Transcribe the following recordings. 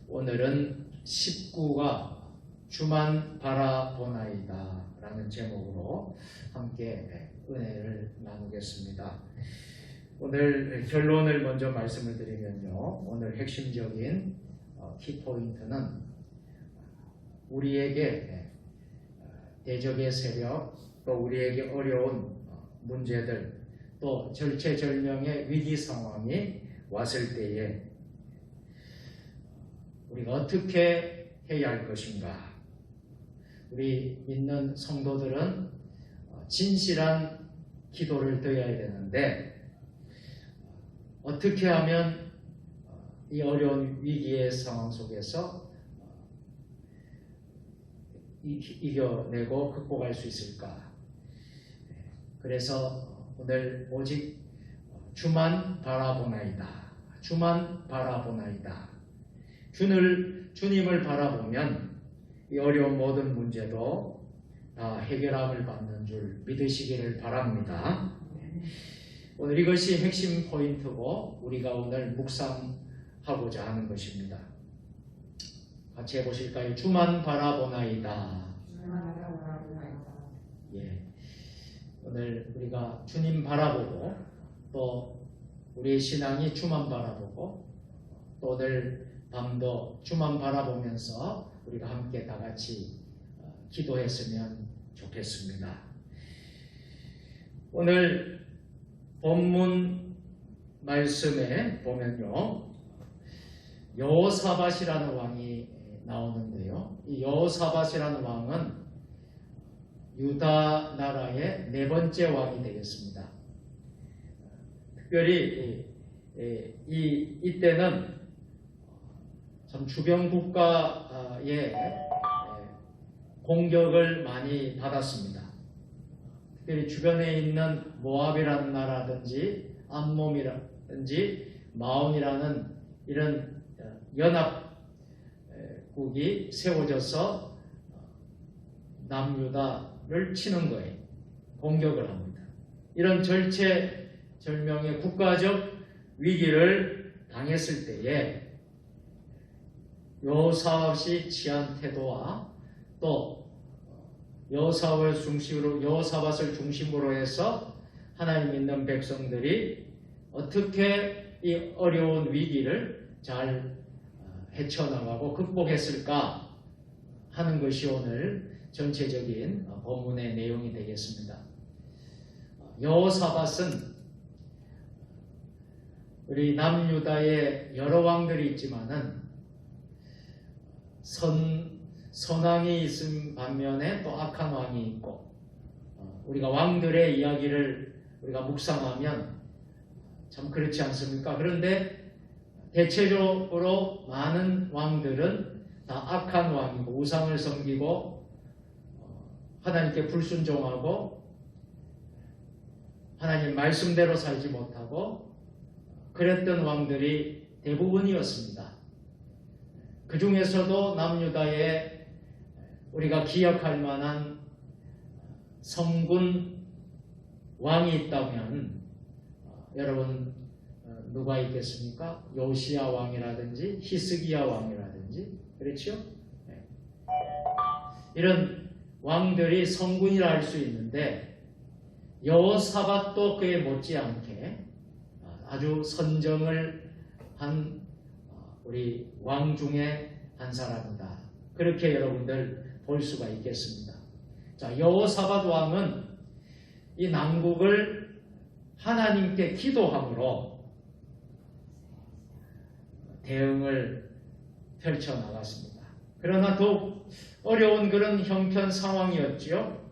오늘은 19가 주만 바라보나이다 라는 제목으로 함께 은혜를 나누겠습니다. 오늘 결론을 먼저 말씀을 드리면요, 오늘 핵심적인 키포인트는 우리에게 대적의 세력, 또 우리에게 어려운 문제들, 또 절체절명의 위기 상황이 왔을 때에 우리가 어떻게 해야 할 것인가. 우리 믿는 성도들은 진실한 기도를 드려야 되는데 어떻게 하면 이 어려운 위기의 상황 속에서 이겨내고 극복할 수 있을까. 그래서 오늘 오직 주만 바라보나이다. 주만 바라보나이다. 주님을 바라보면 이 어려운 모든 문제도 다 해결함을 받는 줄 믿으시기를 바랍니다. 오늘 이것이 핵심 포인트고 우리가 오늘 묵상하고자 하는 것입니다. 같이 해보실까요? 주만 바라보나이다. 예. 오늘 우리가 주님 바라보고 또 우리의 신앙이 주만 바라보고 또 오늘 밤도 주만 바라보면서 우리가 함께 다 같이 기도했으면 좋겠습니다. 오늘 본문 말씀에 보면요, 여호사밧이라는 왕이 나오는데요, 이 여호사밧이라는 왕은 유다 나라의 네 번째 되겠습니다. 특별히 이때는 참 주변 국가의 공격을 많이 받았습니다. 특별히 주변에 있는 모압이라는 나라든지 암몬이라든지 마온이라는 이런 연합국이 세워져서 남유다를 치는 거예요. 공격을 합니다. 이런 절체절명의 국가적 위기를 당했을 때에 여호사밧이 취한 태도와 또 여호사밧을 중심으로 해서 하나님 믿는 백성들이 어떻게 이 어려운 위기를 잘 헤쳐나가고 극복했을까 하는 것이 오늘 전체적인 본문의 내용이 되겠습니다. 여호사밧은 우리 남유다에 여러 왕들이 있지만은 선왕이 있은 반면에 또 악한 왕이 있고, 우리가 왕들의 이야기를 우리가 묵상하면 참 그렇지 않습니까? 그런데 대체적으로 많은 왕들은 다 악한 왕이고 우상을 섬기고 하나님께 불순종하고 하나님 말씀대로 살지 못하고 그랬던 왕들이 대부분이었습니다. 그 중에서도 남유다에 우리가 기억할 만한 성군 왕이 있다면 여러분 누가 있겠습니까? 요시야 왕이라든지 히스기야 왕이라든지, 그렇죠? 네. 이런 왕들이 성군이라 할 수 있는데 여호사밧도 그에 못지않게 아주 선정을 한 우리 왕 중에 한 사람이다. 그렇게 여러분들 볼 수가 있겠습니다. 자, 여호사밧 왕은 이 난국을 하나님께 기도함으로 대응을 펼쳐나갔습니다. 그러나 더욱 어려운 그런 형편 상황이었지요.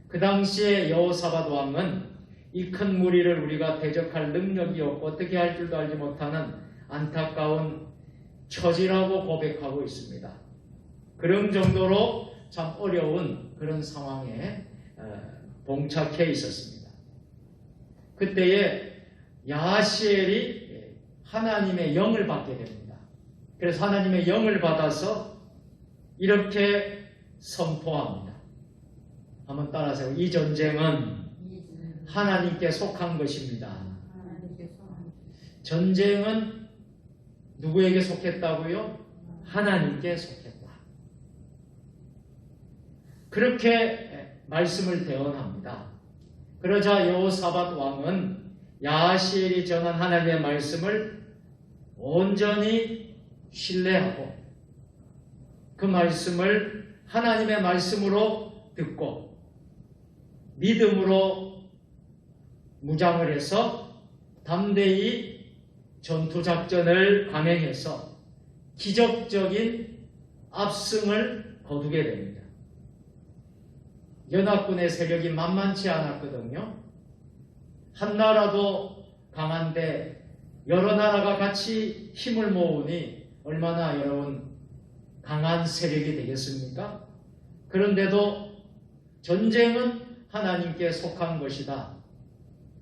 그 당시에 여호사밧 왕은 이 큰 무리를 우리가 대적할 능력이 없고 어떻게 할 줄도 알지 못하는 안타까운 처지라고 고백하고 있습니다. 그런 정도로 참 어려운 그런 상황에 봉착해 있었습니다. 그때에 야하시엘이 하나님의 영을 받게 됩니다. 그래서 하나님의 영을 받아서 이렇게 선포합니다. 한번 따라하세요. 이 전쟁은 하나님께 속한 것입니다. 전쟁은 누구에게 속했다고요? 하나님께 속했다. 그렇게 말씀을 대언합니다. 그러자 여호사밧 왕은 야하시엘이 전한 하나님의 말씀을 온전히 신뢰하고 그 말씀을 하나님의 말씀으로 듣고 믿음으로 무장을 해서 담대히 전투작전을 감행해서 기적적인 압승을 거두게 됩니다. 연합군의 세력이 만만치 않았거든요. 한 나라도 강한데 여러 나라가 같이 힘을 모으니 얼마나 여러분 강한 세력이 되겠습니까? 그런데도 전쟁은 하나님께 속한 것이다.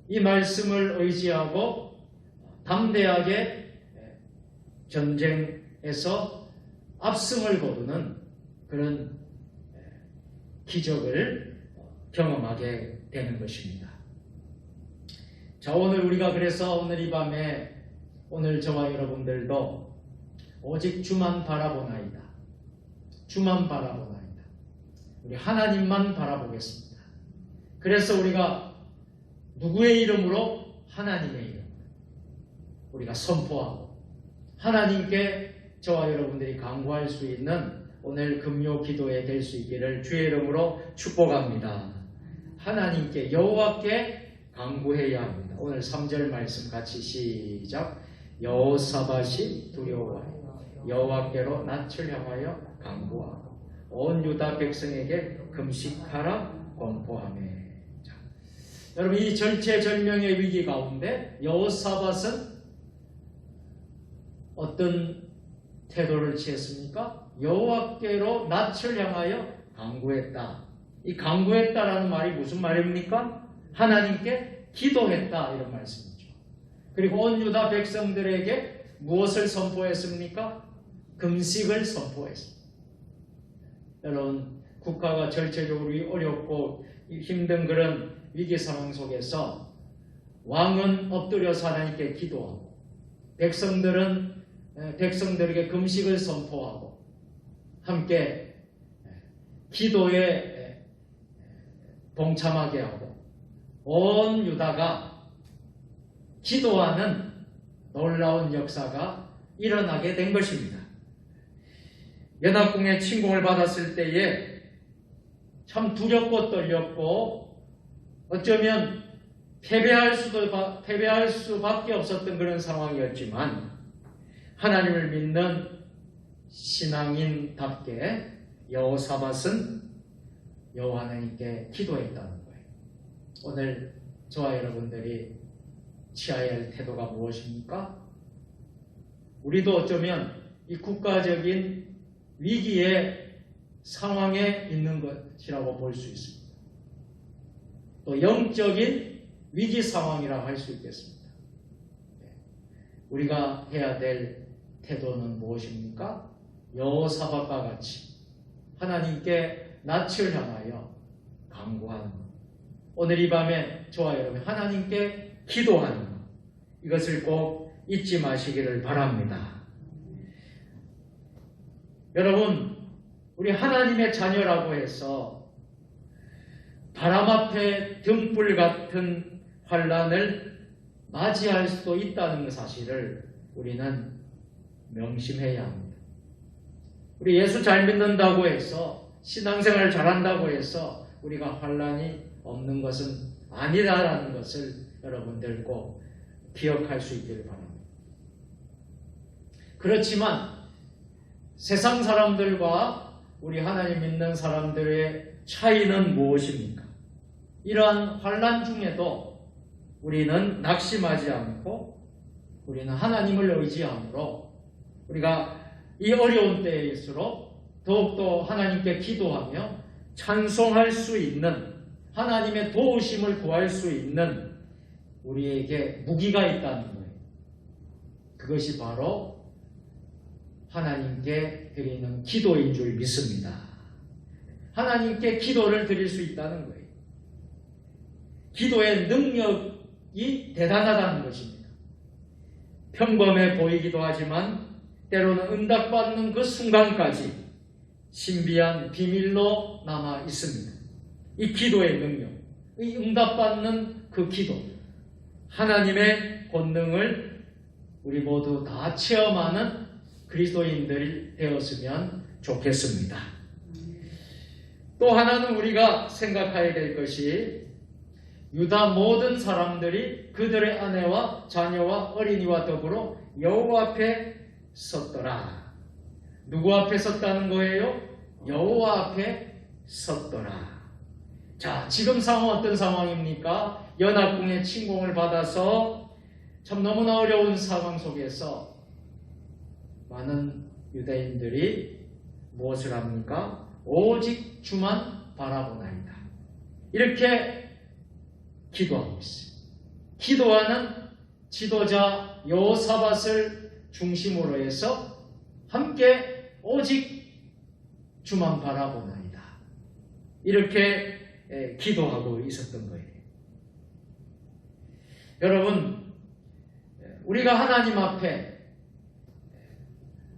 이 말씀을 의지하고 담대하게 전쟁에서 압승을 거두는 그런 기적을 경험하게 되는 것입니다. 자, 오늘 우리가 그래서 오늘 이 밤에 오늘 저와 여러분들도 오직 주만 바라보나이다. 주만 바라보나이다. 우리 하나님만 바라보겠습니다. 그래서 우리가 누구의 이름으로? 하나님의 이름 우리가 선포하고 하나님께 저와 여러분들이 간구할 수 있는 오늘 금요 기도에 될 수 있기를 주의 이름으로 축복합니다. 하나님께 여호와께 간구해야 합니다. 오늘 3절 말씀 같이 시작. 여호사밧이 두려워하여 여호와께로 낯을 향하여 간구하고 온 유다 백성에게 금식하라 권고하며. 자, 여러분 이 절체절명의 위기 가운데 여호사밧은 어떤 태도를 취했습니까? 여호와께로 낯을 향하여 간구했다. 이 간구했다라는 말이 무슨 말입니까? 하나님께 기도했다 이런 말씀이죠. 그리고 온 유다 백성들에게 무엇을 선포했습니까? 금식을 선포했습니다. 여러분 국가가 절체적으로 어렵고 힘든 그런 위기 상황 속에서 왕은 엎드려서 하나님께 기도하고 백성들에게 금식을 선포하고 함께 기도에 동참하게 하고 온 유다가 기도하는 놀라운 역사가 일어나게 된 것입니다. 연합군의 침공을 받았을 때에 참 두렵고 떨렸고 어쩌면 패배할 수밖에 없었던 그런 상황이었지만 하나님을 믿는 신앙인답게 여호사밧은 여호와 하나님께 기도했다는 거예요. 오늘 저와 여러분들이 취해야 할 태도가 무엇입니까? 우리도 어쩌면 이 국가적인 위기의 상황에 있는 것이라고 볼 수 있습니다. 또 영적인 위기 상황이라고 할 수 있겠습니다. 우리가 해야 될 태도는 무엇입니까? 여호사밧과 같이 하나님께 낯을 향하여 간구하는 것. 오늘 이 밤에 저와 여러분 하나님께 기도하는 것. 이것을 꼭 잊지 마시기를 바랍니다. 여러분 우리 하나님의 자녀라고 해서 바람 앞에 등불 같은 환난을 맞이할 수도 있다는 사실을 우리는 명심해야 합니다. 우리 예수 잘 믿는다고 해서 신앙생활 잘한다고 해서 우리가 환난이 없는 것은 아니다라는 것을 여러분들 꼭 기억할 수 있기를 바랍니다. 그렇지만 세상 사람들과 우리 하나님 믿는 사람들의 차이는 무엇입니까? 이러한 환난 중에도 우리는 낙심하지 않고 우리는 하나님을 의지함으로 우리가 이 어려운 때일수록 더욱더 하나님께 기도하며 찬송할 수 있는 하나님의 도우심을 구할 수 있는 우리에게 무기가 있다는 거예요. 그것이 바로 하나님께 드리는 기도인 줄 믿습니다. 하나님께 기도를 드릴 수 있다는 거예요. 기도의 능력이 대단하다는 것입니다. 평범해 보이기도 하지만 때로는 응답받는 그 순간까지 신비한 비밀로 남아 있습니다. 이 기도의 능력, 이 응답받는 그 기도, 하나님의 권능을 우리 모두 다 체험하는 그리스도인들이 되었으면 좋겠습니다. 또 하나는 우리가 생각해야 될 것이 유다 모든 사람들이 그들의 아내와 자녀와 어린이와 더불어 여호와 앞에 섰더라. 누구 앞에 섰다는 거예요? 여호와 앞에 섰더라. 자, 지금 상황 어떤 상황입니까? 연합궁의 침공을 받아서 참 너무나 어려운 상황 속에서 많은 유대인들이 무엇을 합니까? 오직 주만 바라보나이다. 이렇게 기도하고 있어요. 기도하는 지도자 여호사밧을 중심으로 해서 함께 오직 주만 바라보나이다. 이렇게 기도하고 있었던 거예요. 여러분, 우리가 하나님 앞에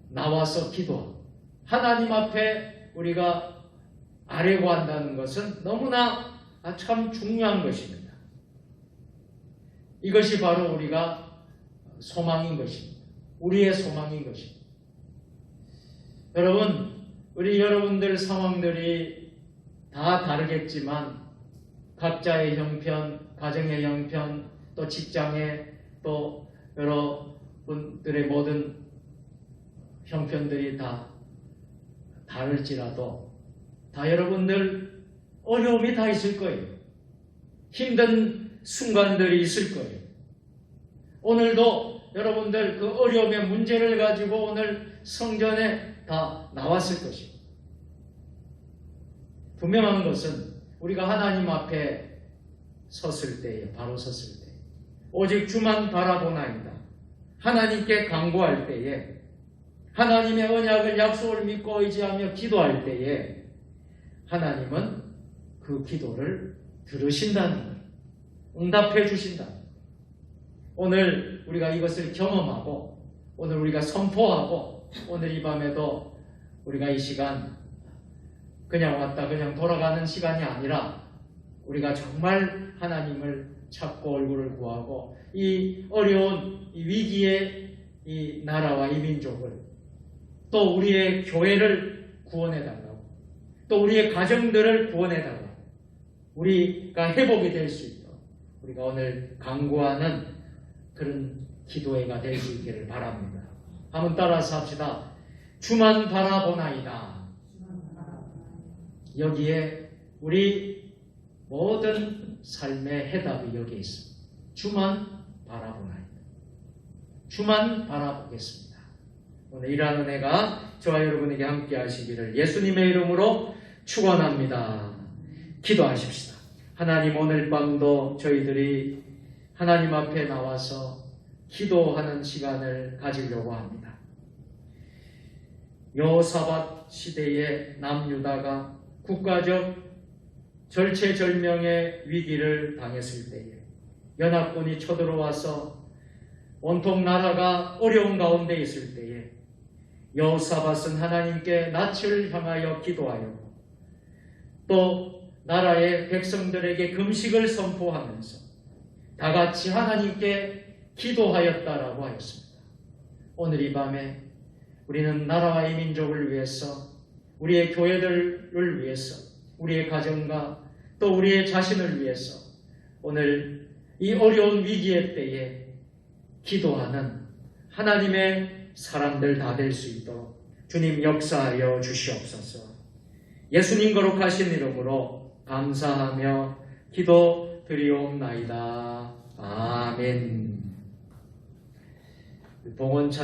나와서 기도하고 하나님 앞에 우리가 아뢰고 한다는 것은 너무나 참 중요한 것입니다. 이것이 바로 우리가 소망인 것입니다. 우리의 소망인 것입니다. 여러분, 우리 여러분들 상황들이 다 다르겠지만 각자의 형편, 가정의 형편, 또 직장의 또 여러분들의 모든 형편들이 다 다를지라도 다 여러분들 어려움이 다 있을 거예요. 힘든 순간들이 있을 거예요. 오늘도 여러분들 그 어려움의 문제를 가지고 오늘 성전에 다 나왔을 것입니다. 분명한 것은 우리가 하나님 앞에 섰을 때에, 바로 섰을 때, 오직 주만 바라보나이다. 하나님께 간구할 때에, 하나님의 언약을 약속을 믿고 의지하며 기도할 때에 하나님은 그 기도를 들으신다는 거예요. 응답해 주신다. 오늘 우리가 이것을 경험하고 오늘 우리가 선포하고 오늘 이 밤에도 우리가 이 시간 그냥 왔다 그냥 돌아가는 시간이 아니라 우리가 정말 하나님을 찾고 얼굴을 구하고 이 어려운 이 위기의 이 나라와 이 민족을 또 우리의 교회를 구원해달라고 또 우리의 가정들을 구원해달라고 우리가 회복이 될 수 있도록 우리가 오늘 간구하는 그런 기도회가 될 수 있기를 바랍니다. 한번 따라서 합시다. 주만 바라보나이다. 여기에 우리 모든 삶의 해답이 여기에 있습니다. 주만 바라보나이다. 주만 바라보겠습니다. 오늘 이러한 은혜가 저와 여러분에게 함께 하시기를 예수님의 이름으로 축원합니다. 기도하십시다. 하나님, 오늘 밤도 저희들이 하나님 앞에 나와서 기도하는 시간을 가지려고 합니다. 여호사밧 시대의 남유다가 국가적 절체절명의 위기를 당했을 때에 연합군이 쳐들어와서 온통 나라가 어려운 가운데 있을 때에 여호사밧은 하나님께 낯을 향하여 기도하였고 또 나라의 백성들에게 금식을 선포하면서 다 같이 하나님께 기도하였다라고 하였습니다. 오늘 이 밤에 우리는 나라와 이 민족을 위해서 우리의 교회들을 위해서 우리의 가정과 또 우리의 자신을 위해서 오늘 이 어려운 위기의 때에 기도하는 하나님의 사람들 다 될 수 있도록 주님 역사하여 주시옵소서. 예수님 거룩하신 이름으로 감사하며 기도 드리옵나이다. 아멘. 봉헌찬